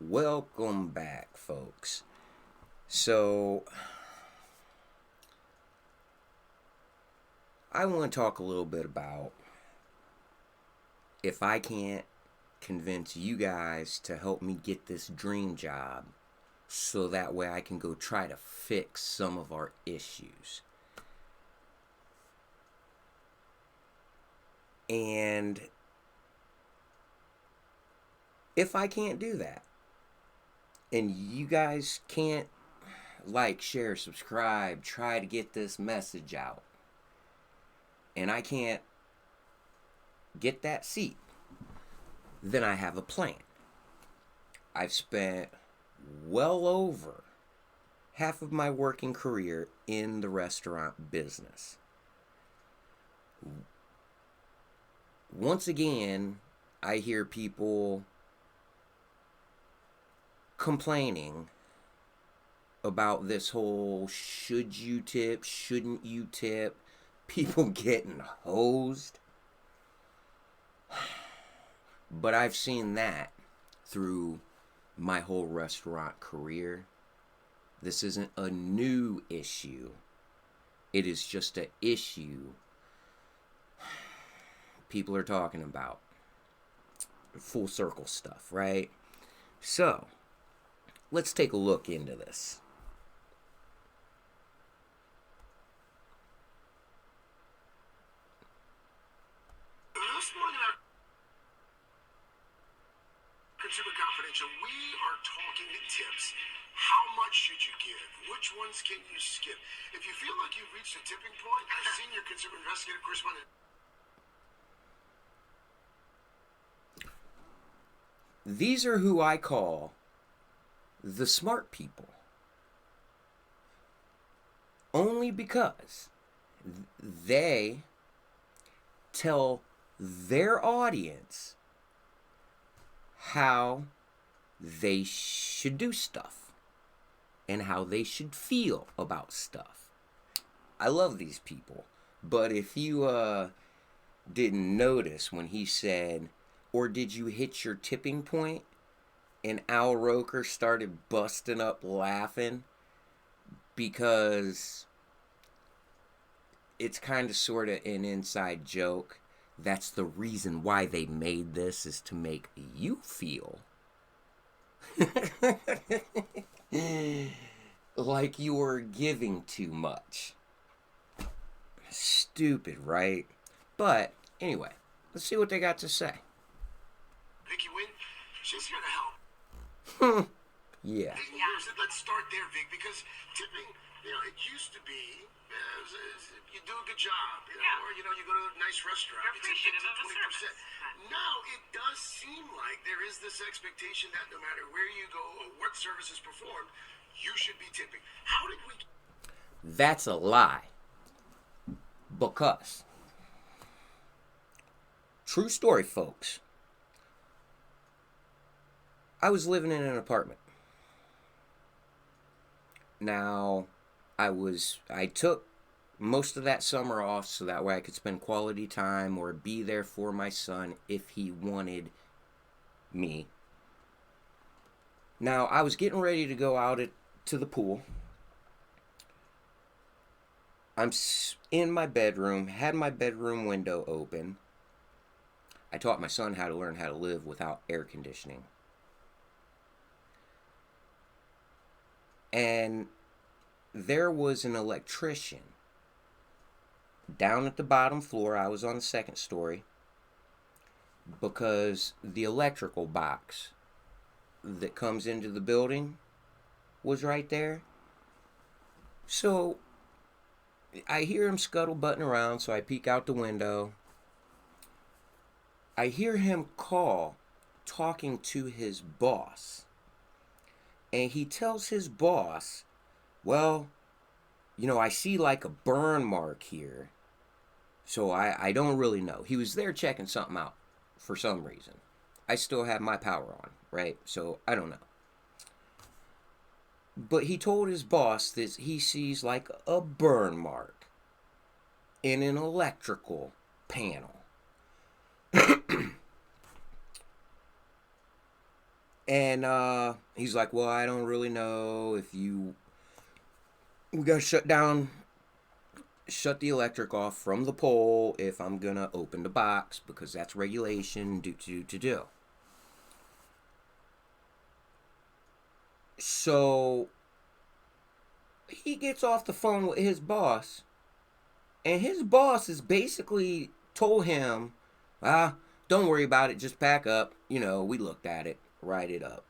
Welcome back, folks. So, I want to talk a little bit about if I can't convince you guys to help me get this dream job so that way I can go try to fix some of our issues. And if I can't do that, and you guys can't like, share, subscribe, try to get this message out, and I can't get that seat, then I have a plan. I've spent well over half of my working career in the restaurant business. Once again, I hear people complaining about this whole should you tip, shouldn't you tip, people getting hosed. But I've seen that through my whole restaurant career. This isn't a new issue. It is just an issue people are talking about. Full circle stuff, right? So, let's take a look into this. This morning on Consumer Confidential, we are talking tips. How much should you give? Which ones can you skip? If you feel like you've reached a tipping point, as senior consumer investigative correspondent. These are who I call the smart people. Only because they tell their audience how they should do stuff and how they should feel about stuff. I love these people, but if you didn't notice when he said, or did you hit your tipping point? And Al Roker started busting up laughing because it's kind of sort of an inside joke. That's the reason why they made this, is to make you feel like you were giving too much. Stupid, right? But anyway, let's see what they got to say. Vicky Wynn, she's here to help. Yeah. Let's start there, Vic, because tipping, it used to be you do a good job, or you go to a nice restaurant. You're appreciative of the service. Now it does seem like there is this expectation that no matter where you go or what service is performed, you should be tipping. How did we? That's a lie. Because, true story, folks, I was living in an apartment. Now, I took most of that summer off so that way I could spend quality time or be there for my son if he wanted me. Now, I was getting ready to go out to the pool. I'm in my bedroom, had my bedroom window open. I taught my son how to learn how to live without air conditioning. And there was an electrician down at the bottom floor. I was on the second story because the electrical box that comes into the building was right there. So I hear him scuttlebutting around, so I peek out the window. I hear him talking to his boss. And he tells his boss, well, I see like a burn mark here. So I don't really know. He was there checking something out for some reason. I still have my power on, right? So I don't know. But he told his boss that he sees like a burn mark in an electrical panel. And he's like, well, I don't really know if you... We gotta shut the electric off from the pole if I'm gonna open the box, because that's regulation, do. So he gets off the phone with his boss, and his boss has basically told him, don't worry about it, just pack up. We looked at it, write it up.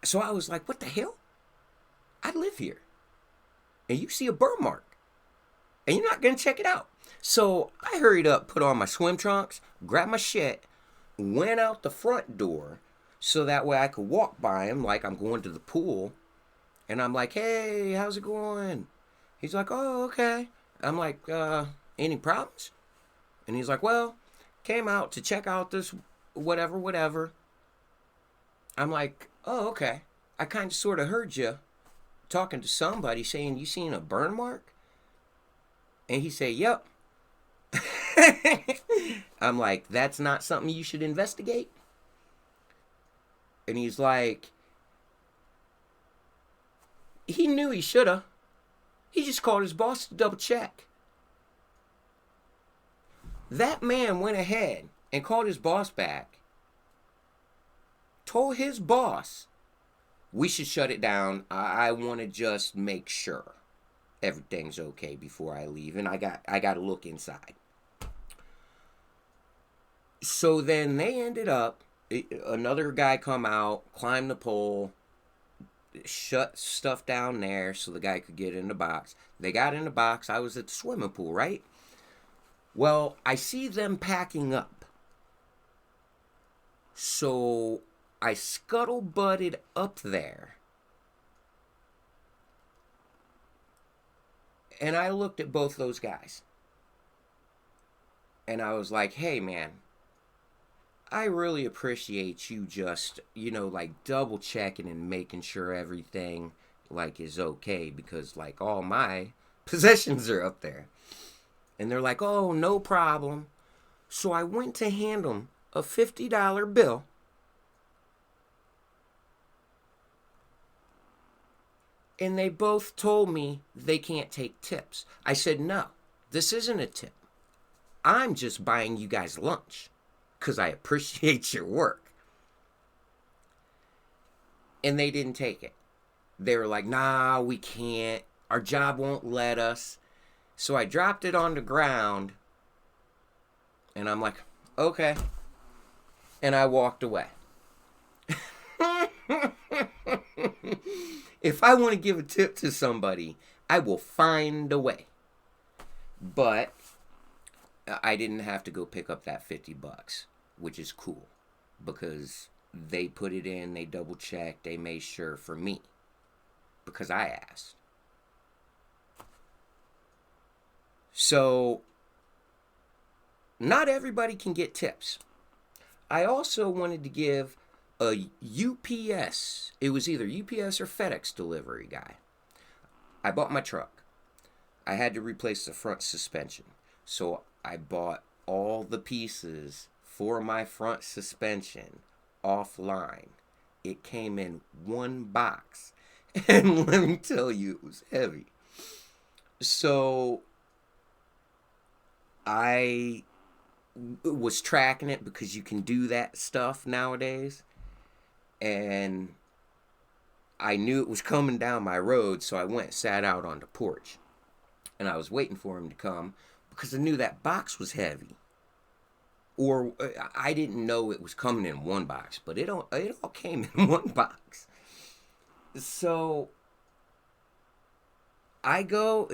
So I was like, what the hell? I live here. And you see a burn mark. And you're not going to check it out. So I hurried up, put on my swim trunks, grabbed my shit, went out the front door so that way I could walk by him like I'm going to the pool. And I'm like, hey, how's it going? He's like, oh, okay. I'm like, any problems? And he's like, well, came out to check out this whatever. I'm like, oh, okay. I kind of sort of heard you talking to somebody saying you seen a burn mark. And he said, yep. I'm like, that's not something you should investigate? And he's like, he knew he shoulda. He just called his boss to double check. That man went ahead and called his boss back, told his boss, we should shut it down. I want to just make sure everything's okay before I leave, and I got to look inside. So then they ended up, another guy come out, climbed the pole, shut stuff down there so the guy could get in the box. They got in the box. I was at the swimming pool, right? Well, I see them packing up. So I scuttle-butted up there. And I looked at both those guys. And I was like, hey, man, I really appreciate you just, like double checking and making sure everything like is okay, because like all my possessions are up there. And they're like, oh, no problem. So I went to hand them a $50 bill. And they both told me they can't take tips. I said, no, this isn't a tip. I'm just buying you guys lunch because I appreciate your work. And they didn't take it. They were like, nah, we can't. Our job won't let us. So I dropped it on the ground. And I'm like, okay. And I walked away. If I want to give a tip to somebody, I will find a way. But I didn't have to go pick up that $50, which is cool, because they put it in, they double checked, they made sure for me, because I asked. So not everybody can get tips. I also wanted to give a UPS, it was either UPS or FedEx delivery guy. I bought my truck. I had to replace the front suspension. So I bought all the pieces for my front suspension offline. It came in one box. And let me tell you, it was heavy. So I was tracking it, because you can do that stuff nowadays. And I knew it was coming down my road, so I went and sat out on the porch. And I was waiting for him to come, because I knew that box was heavy. Or I didn't know it was coming in one box, but it all came in one box. So I go,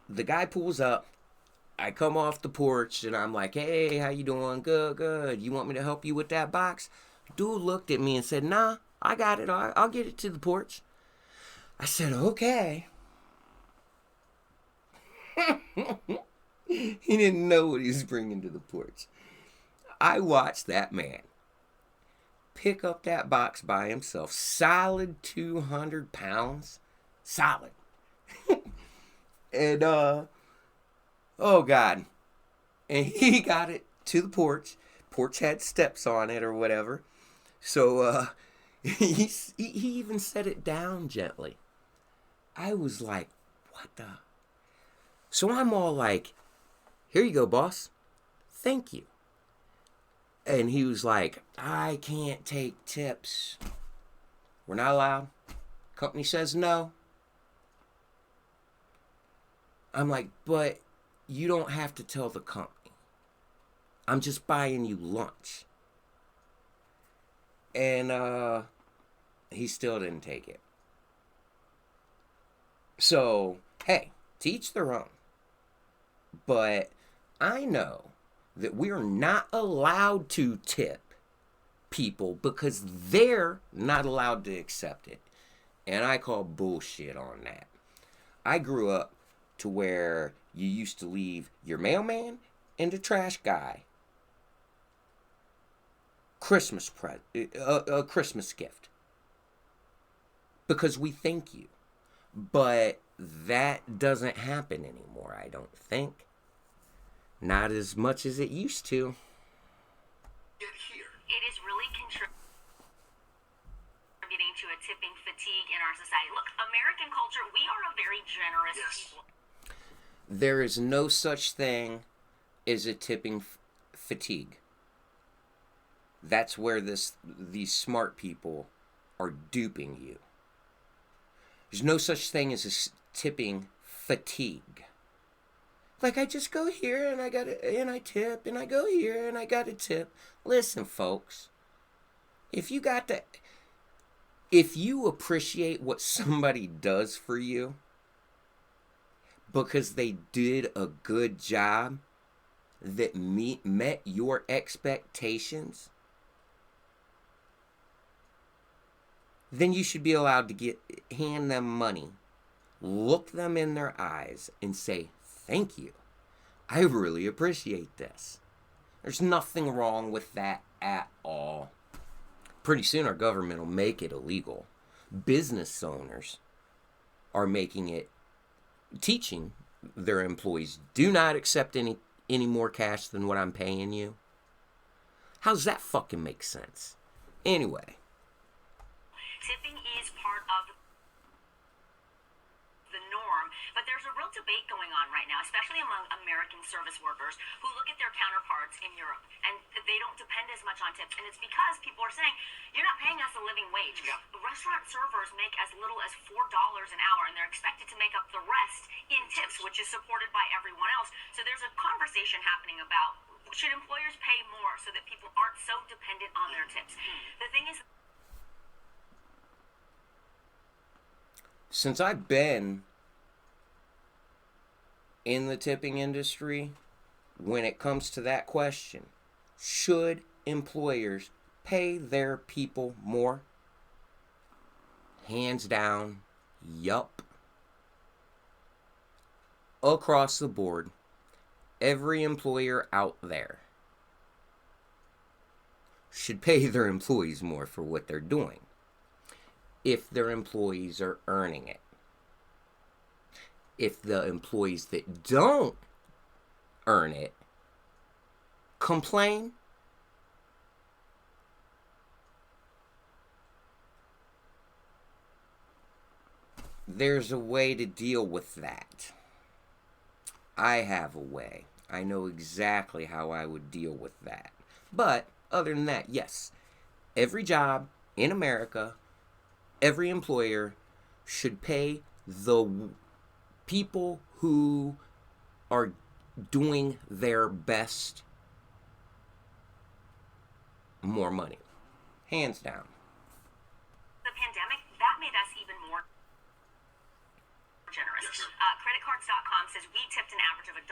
the guy pulls up, I come off the porch, and I'm like, hey, how you doing? Good. You want me to help you with that box? Dude looked at me and said, nah, I got it. I'll get it to the porch. I said, okay. He didn't know what he was bringing to the porch. I watched that man pick up that box by himself. Solid 200 pounds. Solid. And, oh God. And he got it to the porch, porch had steps on it or whatever. So he even set it down gently. I was like, what the? So I'm all like, here you go, boss. Thank you. And he was like, I can't take tips. We're not allowed. Company says no. I'm like, but you don't have to tell the company. I'm just buying you lunch. And he still didn't take it. So, hey, to each their own. But I know that we're not allowed to tip people because they're not allowed to accept it. And I call bullshit on that. I grew up to where you used to leave your mailman and the trash guy a Christmas gift because we thank you. But that doesn't happen anymore, I don't think. Not as much as it used to. Get here. It is really contributing to a tipping fatigue in our society. Look, American culture, we are a very generous people. There is no such thing as a tipping fatigue. That's where these smart people are duping you. There's no such thing as a tipping fatigue. Like, I just go here and I tip, and I go here and I got to tip. Listen, folks, if you appreciate what somebody does for you because they did a good job that met your expectations, then you should be allowed to hand them money, look them in their eyes, and say, thank you. I really appreciate this. There's nothing wrong with that at all. Pretty soon our government will make it illegal. Business owners are teaching their employees, do not accept any more cash than what I'm paying you. How's that fucking make sense? Anyway. Tipping is part of the norm, but there's a real debate going on right now, especially among American service workers who look at their counterparts in Europe, and they don't depend as much on tips, and it's because people are saying, you're not paying us a living wage. Yeah. Restaurant servers make as little as $4 an hour, and they're expected to make up the rest in tips, which is supported by everyone else. So there's a conversation happening about, should employers pay more so that people aren't so dependent on their tips? The thing is, since I've been in the tipping industry, when it comes to that question, should employers pay their people more? Hands down, yup. Across the board, every employer out there should pay their employees more for what they're doing, if their employees are earning it. If the employees that don't earn it complain, there's a way to deal with that. I have a way. I know exactly how I would deal with that. But other than that, yes, every job in America, every employer should pay the people who are doing their best more money. Hands down. the pandemic, that made us even more generous. Yes. Creditcards.com says we tipped an average of $1.24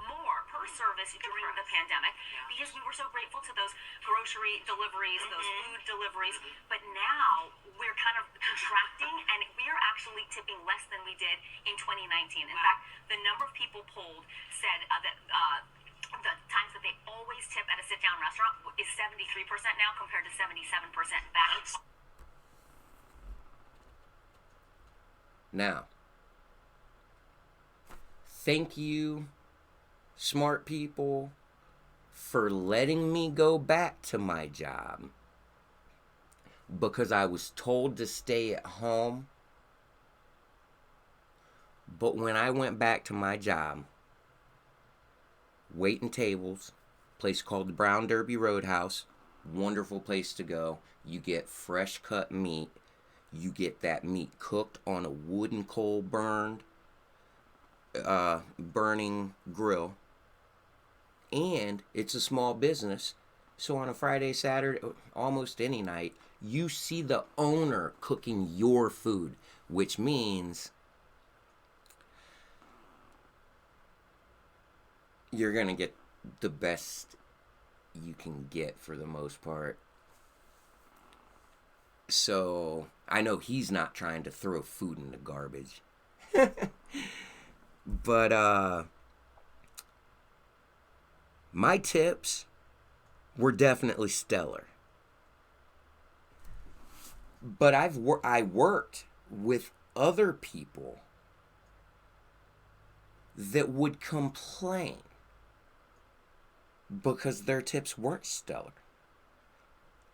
more per service during the pandemic because we were so grateful to those grocery deliveries, those food deliveries. But now we're kind of contracting, and we're actually tipping less than we did in 2019. In fact, the number of people polled said that the times that they always tip at a sit-down restaurant is 73% now compared to 77% back. Now, thank you, smart people, for letting me go back to my job because I was told to stay at home. But when I went back to my job, waiting tables, place called the Brown Derby Roadhouse, wonderful place to go. You get fresh cut meat. You get that meat cooked on a wooden coal burning grill. And it's a small business. So on a Friday, Saturday, almost any night, you see the owner cooking your food, which means you're going to get the best you can get for the most part. So I know he's not trying to throw food in the garbage. But my tips were definitely stellar. But I worked with other people that would complain because their tips weren't stellar.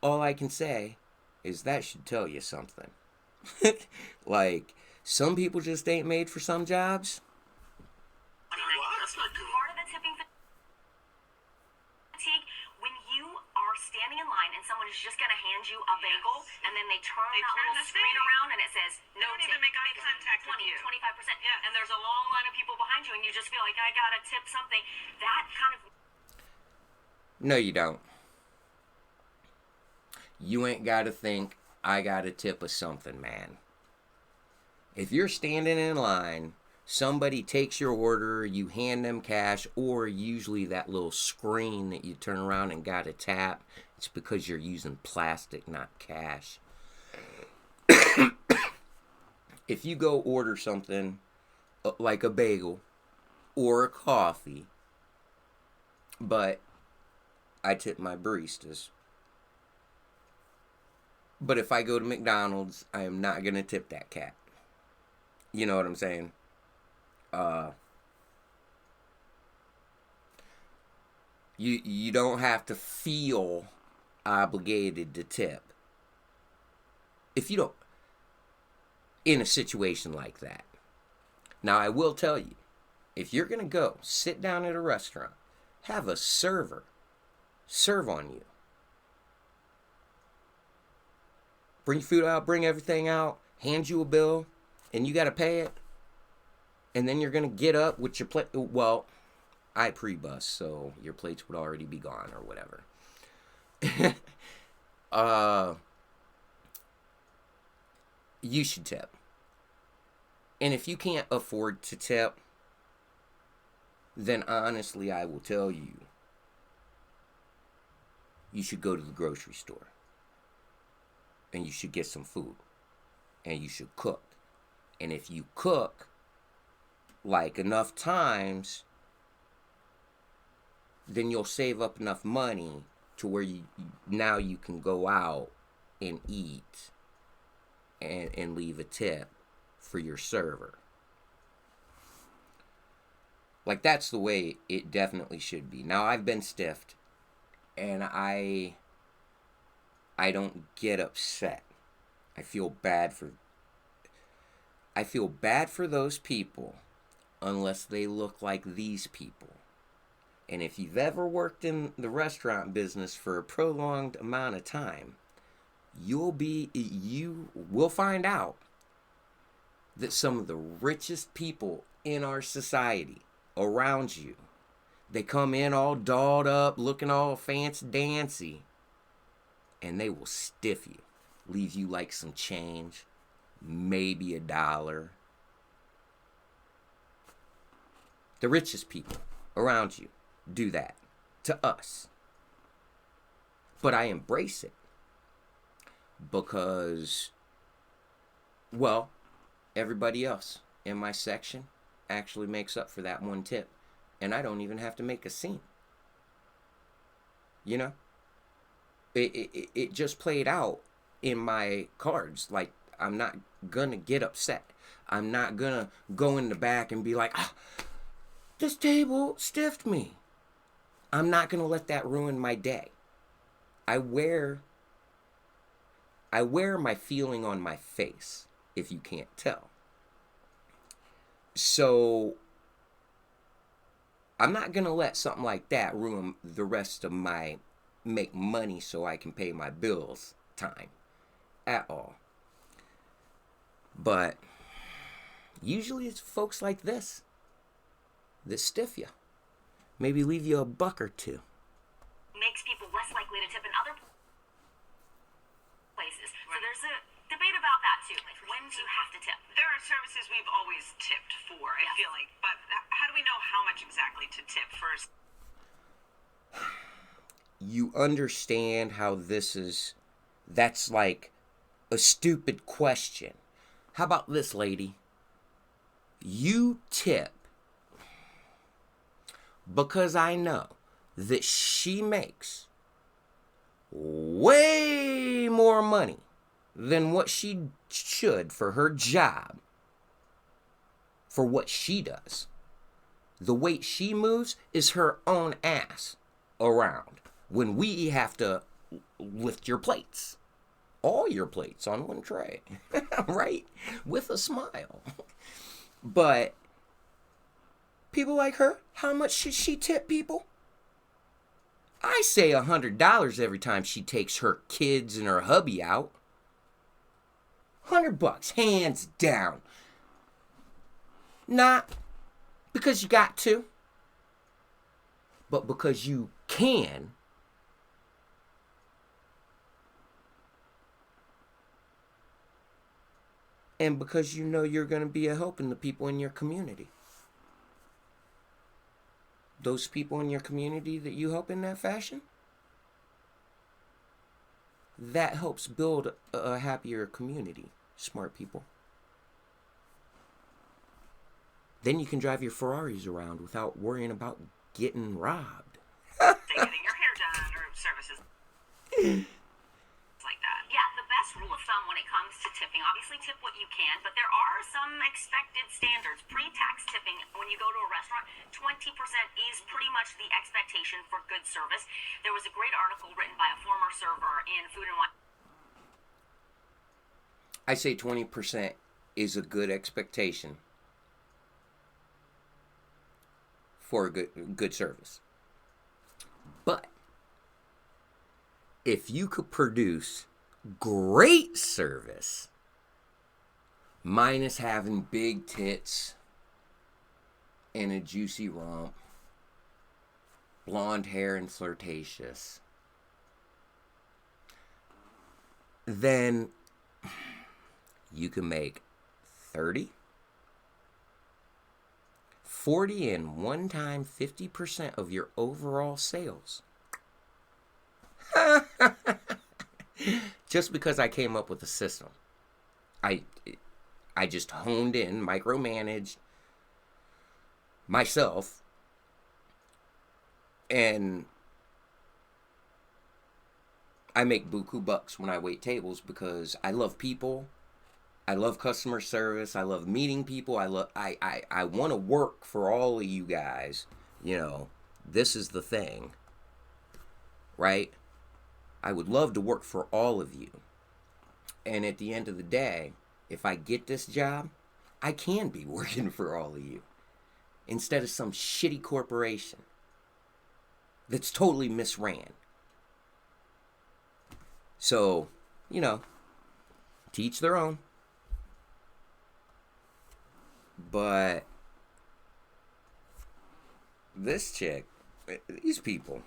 All I can say is that should tell you something. Like, some people just ain't made for some jobs. What? That's not good. Part of the tipping fatigue, when you are standing in line and someone is just going to hand you a bagel, and then they turn that little the screen thing. around and it says, no don't tip. even make eye contact with 20, you. 25%. Yes. And there's a long line of people behind you, and you just feel like, I got to tip something. That kind of... No, you don't. You ain't got to think, I got to tip of something, man. If you're standing in line, somebody takes your order, you hand them cash, or usually that little screen that you turn around and got to tap, it's because you're using plastic, not cash. If you go order something like a bagel or a coffee, but I tip my baristas. But if I go to McDonald's, I am not going to tip that cat. You know what I'm saying? You don't have to feel obligated to tip. If you don't, in a situation like that. Now, I will tell you, if you're going to go sit down at a restaurant, have a server serve on you. Bring food out, bring everything out, hand you a bill, and you got to pay it. And then you're going to get up with your plate. Well, I pre-bus, so your plates would already be gone or whatever. You should tip. And if you can't afford to tip, then honestly, I will tell you, you should go to the grocery store. And you should get some food. And you should cook. And if you cook, like, enough times, then you'll save up enough money to where now you can go out and eat and leave a tip for your server. Like, that's the way it definitely should be. Now, I've been stiffed, and I don't get upset. I feel bad for those people unless they look like these people. And if you've ever worked in the restaurant business for a prolonged amount of time, you will find out that some of the richest people in our society around you, they come in all dolled up, looking all fancy dancy, and they will stiff you, leave you like some change, maybe $1. The richest people around you do that to us. But I embrace it because, well, everybody else in my section actually makes up for that one tip. And I don't even have to make a scene. You know? It just played out in my cards. Like, I'm not gonna get upset. I'm not gonna go in the back and be like, this table stiffed me. I'm not going to let that ruin my day. I wear my feeling on my face, if you can't tell. So I'm not going to let something like that ruin the rest of my make money so I can pay my bills time at all. But usually it's folks like this that stiff you. Maybe leave you a buck or two. Makes people less likely to tip in other places. So there's a debate about that too. Like, when do you have to tip? There are services we've always tipped for, I feel like. But how do we know how much exactly to tip first? You understand how that's like a stupid question. How about this, lady? You tip because I know that she makes way more money than what she should for her job, for what she does. The weight she moves is her own ass around when we have to lift your plates. All your plates on one tray, right? With a smile. But people like her, how much should she tip people? I say $100 every time she takes her kids and her hubby out. $100, hands down. Not because you got to, but because you can. And because you know you're going to be a help in the people in your community. Those people in your community that you help in that fashion, that helps build a happier community, smart people. Then you can drive your Ferraris around without worrying about getting robbed. Getting your hair done or services like that. Yeah, the best rule of thumb when it comes to tipping, obviously tip what you can, but there are some expected standards. Pre-tax tipping, when you go to a restaurant, 20% is pretty much the expectation for good service. There was a great article written by a former server in Food and Wine. I say 20% is a good expectation for a good service. But if you could produce great service minus having big tits and a juicy rump, blonde hair and flirtatious, then you can make 30, 40, and one time 50% of your overall sales. Just because I came up with a system. I just honed in, micromanaged myself, and I make buku bucks when I wait tables because I love people. I love customer service. I love meeting people. I want to work for all of you guys. You know, this is the thing, right? I would love to work for all of you. And at the end of the day, if I get this job, I can be working for all of you instead of some shitty corporation that's totally misran. So, you know, to each their own. But this chick, these people,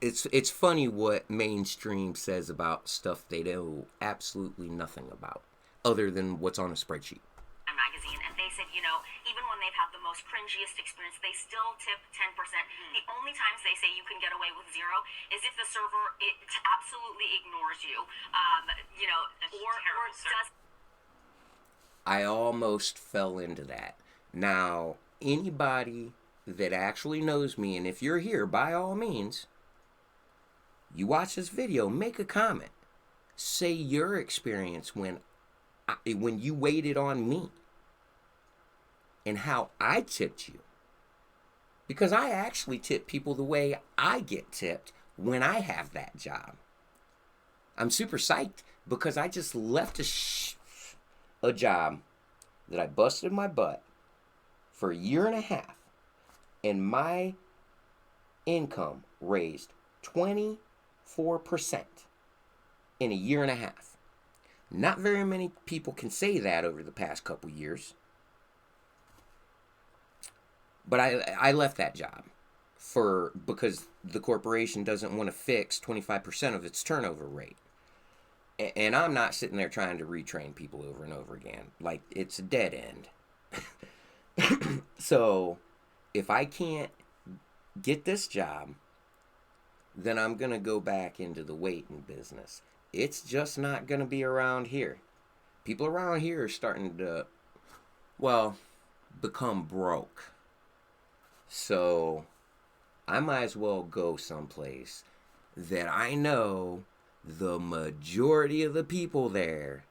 it's funny what mainstream says about stuff they know absolutely nothing about, other than what's on a spreadsheet. Magazine, and they said, you know, even when they've had the most cringiest experience, they still tip 10%. The only times they say you can get away with zero is if the server absolutely ignores you, you know, or does. I almost fell into that. Now, anybody that actually knows me, and if you're here, by all means, you watch this video, make a comment. Say your experience when you waited on me and how I tipped you. Because I actually tip people the way I get tipped when I have that job. I'm super psyched because I just left a job that I busted my butt for a year and a half, and my income raised 24% in a year and a half. Not very many people can say that over the past couple years. But I left that job because the corporation doesn't want to fix 25% of its turnover rate. And I'm not sitting there trying to retrain people over and over again. Like, it's a dead end. So, if I can't get this job, then I'm going to go back into the waiting business. It's just not going to be around here. People around here are starting to, well, become broke. So, I might as well go someplace that I know the majority of the people there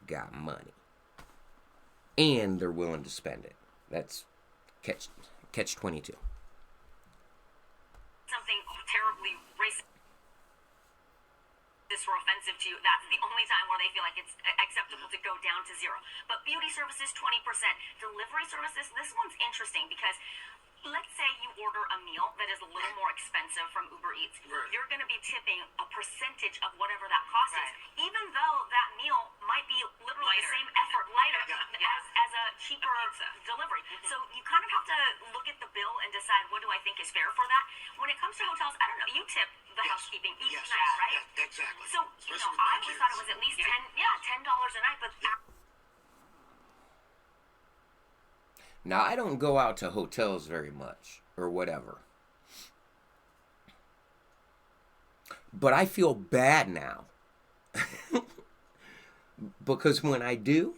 got money. And they're willing to spend it. That's catch 22. Something terribly racist or offensive to you, that's the only time where they feel like it's acceptable to go down to zero. But beauty services, 20%. Delivery services, this one's interesting because let's say you order a meal that is a little more expensive from Uber Eats. Right. You're going to be tipping a percentage of whatever that cost Right. is, even though that meal might be literally Lighter. the same effort, lighter Yeah. as a cheaper pizza. delivery. So you kind of have to look at the bill and decide what do I think is fair for that. When it comes to hotels, I don't know, you tip the housekeeping each Yes. night, right? Yeah, exactly. So, Especially with I my always thought it kids. was at least $10 a night, but Now, I don't go out to hotels very much or whatever. But I feel bad now. Because when I do,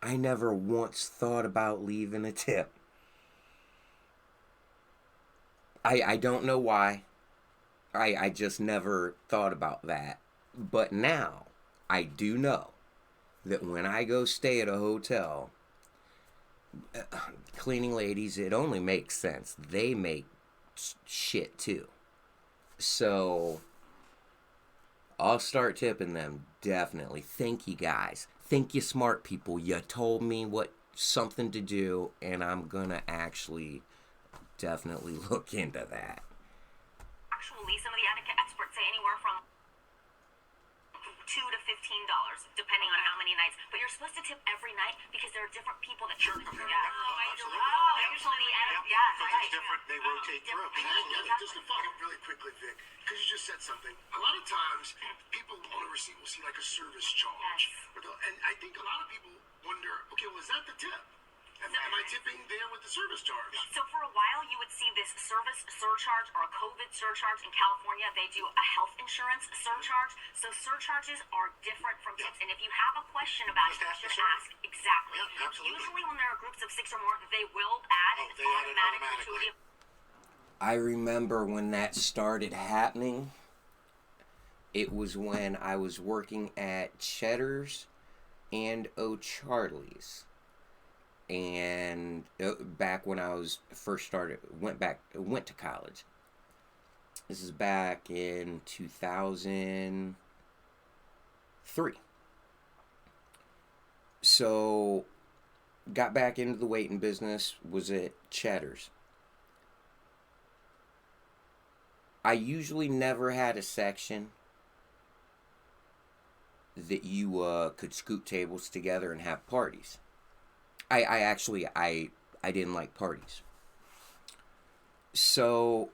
I never once thought about leaving a tip. I don't know why. I just never thought about that. But now, I do know that when I go stay at a hotel, cleaning ladies, it only makes sense. They make shit too. So, I'll start tipping them, definitely. Thank you guys. Thank you, smart people. You told me what something to do, and I'm gonna actually definitely look into that. actually, some of the etiquette experts say anywhere from $2 to $15, depending on how many nights. But you're supposed to tip every night because there are different people that Sure. come through. Yeah. Absolutely. Usually the Yeah, because right. it's different. They rotate through. Just to follow up really quickly, Vic, because you just said something. A lot of times, people on a receipt will see like a service charge. Yes. And I think a lot of people wonder, okay, well, is that the tip? Am I tipping there with the service charge? So for a while, you would see this service surcharge or a COVID surcharge. In California, they do a health insurance surcharge. So surcharges are different from tips. And if you have a question about Just it, ask you the should ask. server. Exactly. Yeah, absolutely. Usually when there are groups of 6 or more, they will add Oh, an they add it automatic automatically. gratuity. I remember when that started happening. It was when I was working at Cheddar's and O'Charlie's. And back when I was first went to college. This is back in 2003. So, got back into the waiting business, was at Cheddar's. I usually never had a section that you could scoot tables together and have parties. I didn't like parties. So,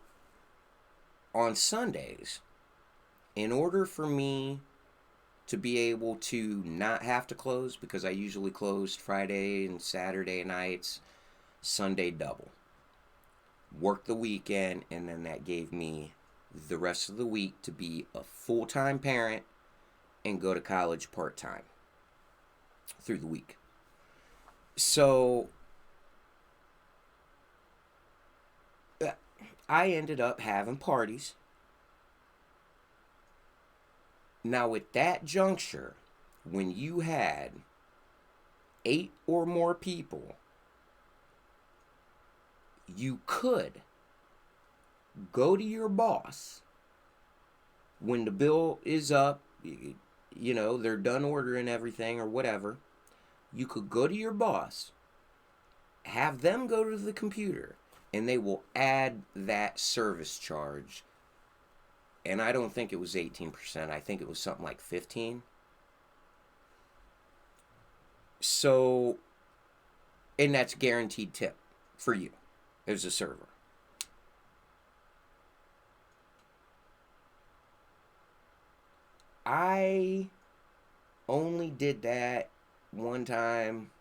on Sundays, in order for me to be able to not have to close, because I usually closed Friday and Saturday nights, Sunday double. Work the weekend, and then that gave me the rest of the week to be a full-time parent and go to college part-time through the week. So, I ended up having parties. Now, at that juncture, when you had 8 or more people, you could go to your boss when the bill is up, you know, they're done ordering everything or whatever. You could go to your boss, have them go to the computer, and they will add that service charge. And I don't think it was 18%. I think it was something like 15. So, and that's guaranteed tip for you as a server. I only did that one time,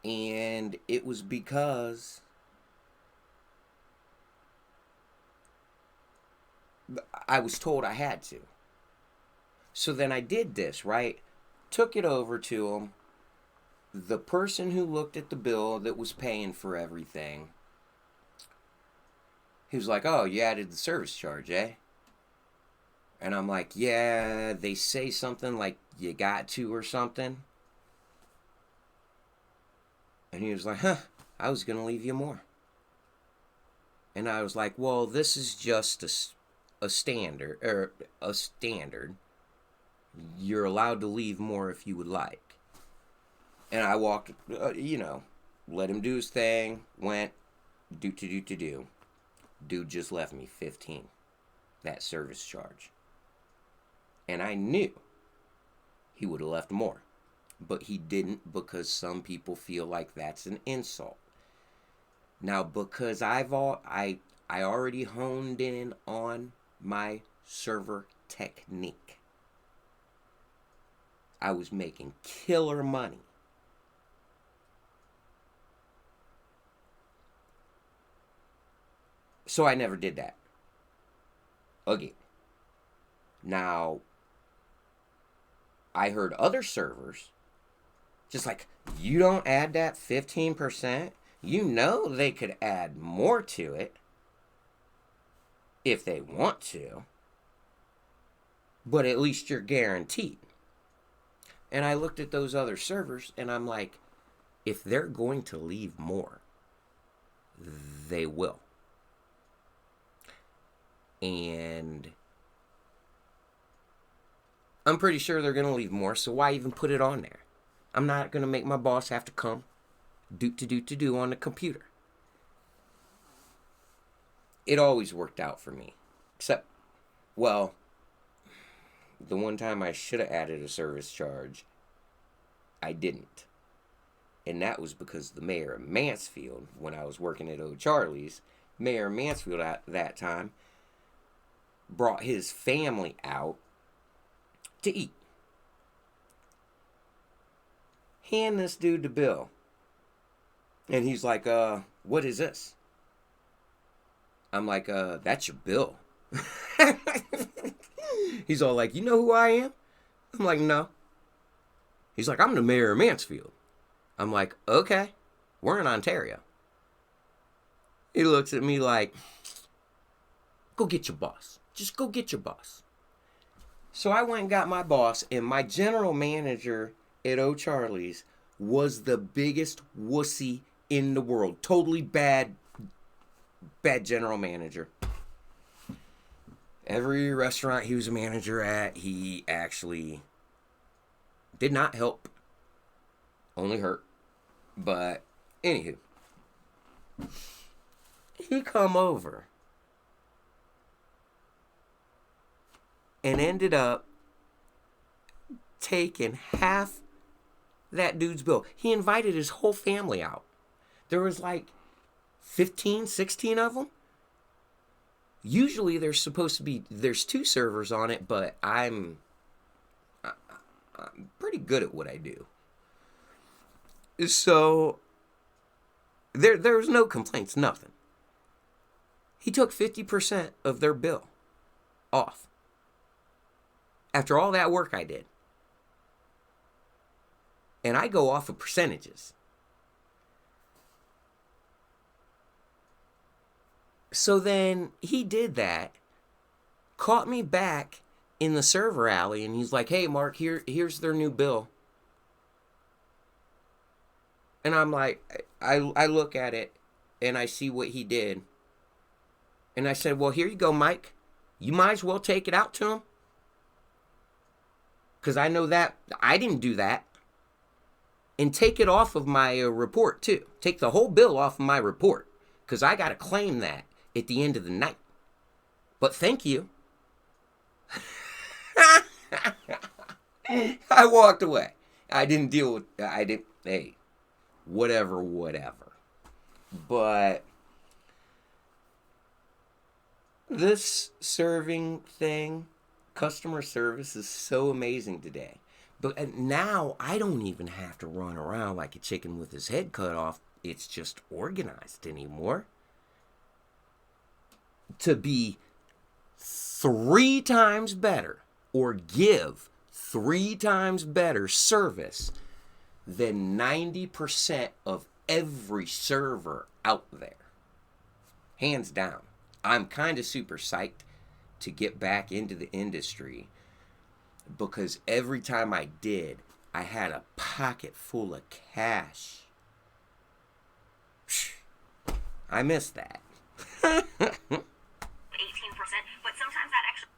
and it was because I was told I had to. So then I did this, right? Took it over to him. The person who looked at the bill that was paying for everything, he was like, "Oh, you added the service charge, eh?" And I'm like, "Yeah, they say something like you got to or something." And he was like, "Huh, I was going to leave you more." And I was like, "Well, this is just a standard, You're allowed to leave more if you would like." And I walked, let him do his thing, went, do. Dude just left me 15, that service charge. And I knew he would have left more. But he didn't, because some people feel like that's an insult. Now, because I already honed in on my server technique. I was making killer money. So I never did that again. Now, I heard other servers just like, "You don't add that 15%. You know they could add more to it if they want to. But at least you're guaranteed." And I looked at those other servers and I'm like, if they're going to leave more, they will. And I'm pretty sure they're going to leave more, so why even put it on there? I'm not going to make my boss have to come do on the computer. It always worked out for me. Except, well, the one time I should have added a service charge, I didn't. And that was because the mayor of Mansfield, when I was working at O'Charlie's, Mayor of Mansfield at that time brought his family out to eat. Hand this dude the bill. And he's like, what is this? I'm like, that's your bill. He's all like, "You know who I am?" I'm like, "No." He's like, "I'm the mayor of Mansfield." I'm like, "Okay, we're in Ontario." He looks at me like, "Go get your boss. Just go get your boss." So I went and got my boss, and my general manager at O'Charlie's was the biggest wussy in the world. Totally bad general manager. Every restaurant he was a manager at, he actually did not help. Only hurt. But, anywho. He come over and ended up taking half that dude's bill. He invited his whole family out. There was like 15, 16 of them. Usually there's two servers on it, but I'm pretty good at what I do. So there was no complaints, nothing. He took 50% of their bill off. After all that work I did. And I go off of percentages. So then he did that, caught me back in the server alley, and he's like, "Hey, Mark, here's their new bill." And I'm like, I look at it and I see what he did. And I said, well, here you go, Mike. You might as well take it out to him. Because I know that I didn't do that. And take it off of my report, too. Take the whole bill off of my report. Because I got to claim that at the end of the night. But thank you. I walked away. I didn't deal with, hey, whatever. But this serving thing, customer service is so amazing today. But now I don't even have to run around like a chicken with his head cut off. It's just organized anymore. To be 3 times better or give 3 times better service than 90% of every server out there. Hands down. I'm kind of super psyched to get back into the industry because every time I did, I had a pocket full of cash. I miss that. 18%, but sometimes that extra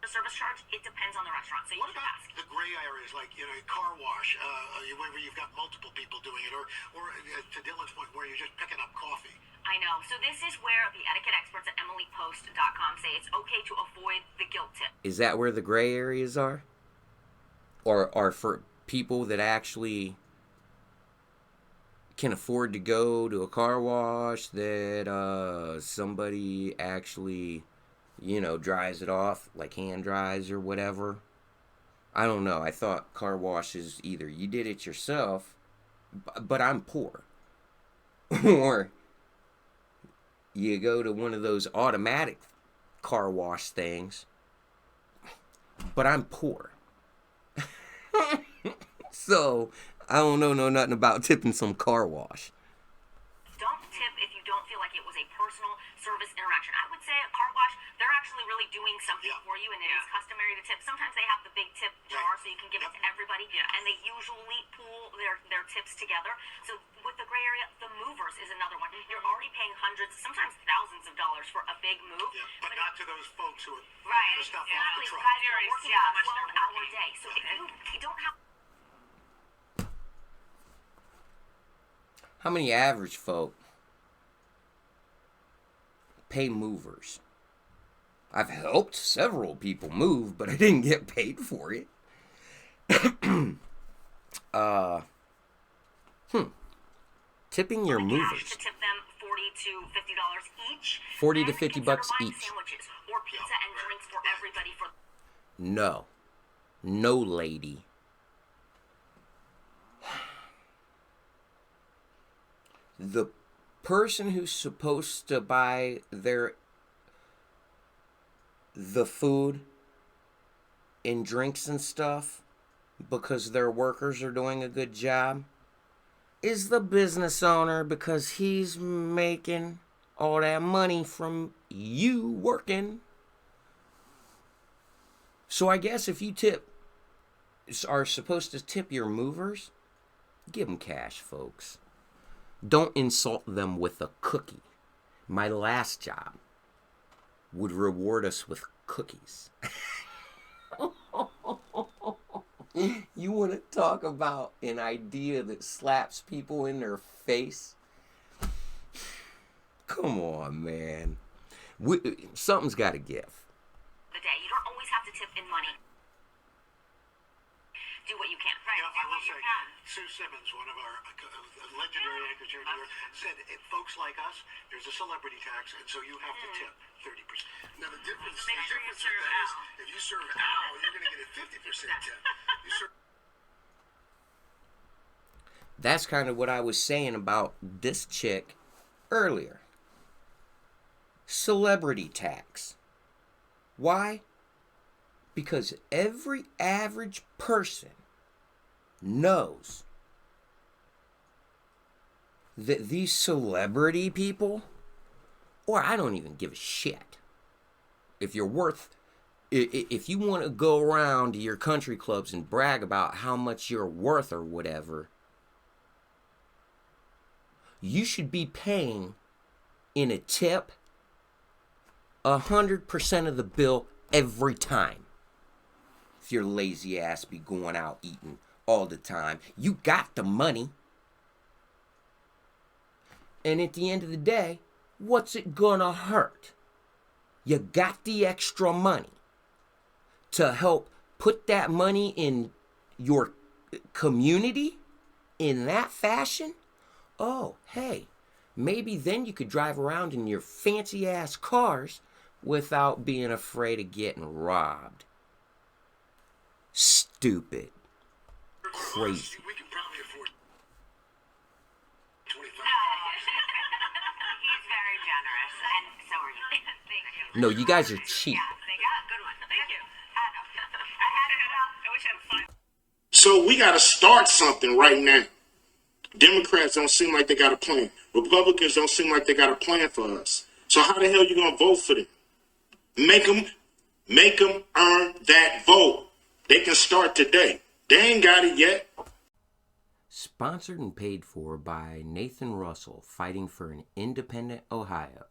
service charge, it depends on the restaurant. So you What should about ask. the gray areas, like a car wash, where you've got multiple people doing it, or to Dylan's point, where you're just picking up coffee? I know. So this is where the etiquette experts at emilypost.com say it's okay to avoid the guilt tip. Is that where the gray areas are? Or are for people that actually can afford to go to a car wash that somebody actually, dries it off, like hand dries or whatever? I don't know. I thought car washes, either you did it yourself, but I'm poor. Or you go to one of those automatic car wash things, but I'm poor. So I don't know nothing about tipping some car wash. Don't tip if you don't feel like it was a personal service interaction. I would say a car wash, they're actually really doing something for you, and it is customary to tip. Sometimes they have the big tip jar so you can give it to everybody, and they usually pool their tips together. So with the gray area, the movers is another one. You're already paying hundreds, sometimes thousands of dollars for a big move. Yeah, but not to those folks who are Right, the stuff off exactly. the truck. Guys are working how a much they're 12-hour working. day. So if you don't have How many average folk pay movers? I've helped several people move, but I didn't get paid for it. Tipping your cash movers. to tip them $40 to $50 each. 40 to then 50 consider bucks buying each. Sandwiches or pizza and drinks for everybody for No. No, lady. The person who's supposed to buy the food and drinks and stuff because their workers are doing a good job is the business owner because he's making all that money from you working. So I guess if you are supposed to tip your movers, give them cash, folks. Don't insult them with a cookie. My last job would reward us with cookies. You want to talk about an idea that slaps people in their face? Come on, man. Something's got to give. the day. You don't always have to tip in money. Do what you can. You know, I will say, Sue Simmons, one of our legendary anchors here in New York, said, folks like us, there's a celebrity tax, and so you have to tip 30%. Now the difference Make sure you with serve that is, Al. if you serve Al, you're going to get a 50% tip. You serve That's kind of what I was saying about this chick earlier. Celebrity tax. Why? Because every average person knows that these celebrity people, or I don't even give a shit. If you want to go around to your country clubs and brag about how much you're worth or whatever, you should be paying in a tip 100% of the bill every time. If your lazy ass be going out eating all the time, you got the money. And at the end of the day, what's it gonna hurt? You got the extra money to help put that money in your community in that fashion. Oh, hey, maybe then you could drive around in your fancy ass cars without being afraid of getting robbed. Stupid. Crazy. We can probably afford 25. He's very generous, and so are you. Thank you. No, you guys are cheap. Good one. Thank you. I wish I had fun. So we got to start something right now. Democrats don't seem like they got a plan. Republicans don't seem like they got a plan for us. So how the hell you gonna vote for them? Make them earn that vote. They can start today. They ain't got it yet. Sponsored and paid for by Nathan Russell, fighting for an independent Ohio.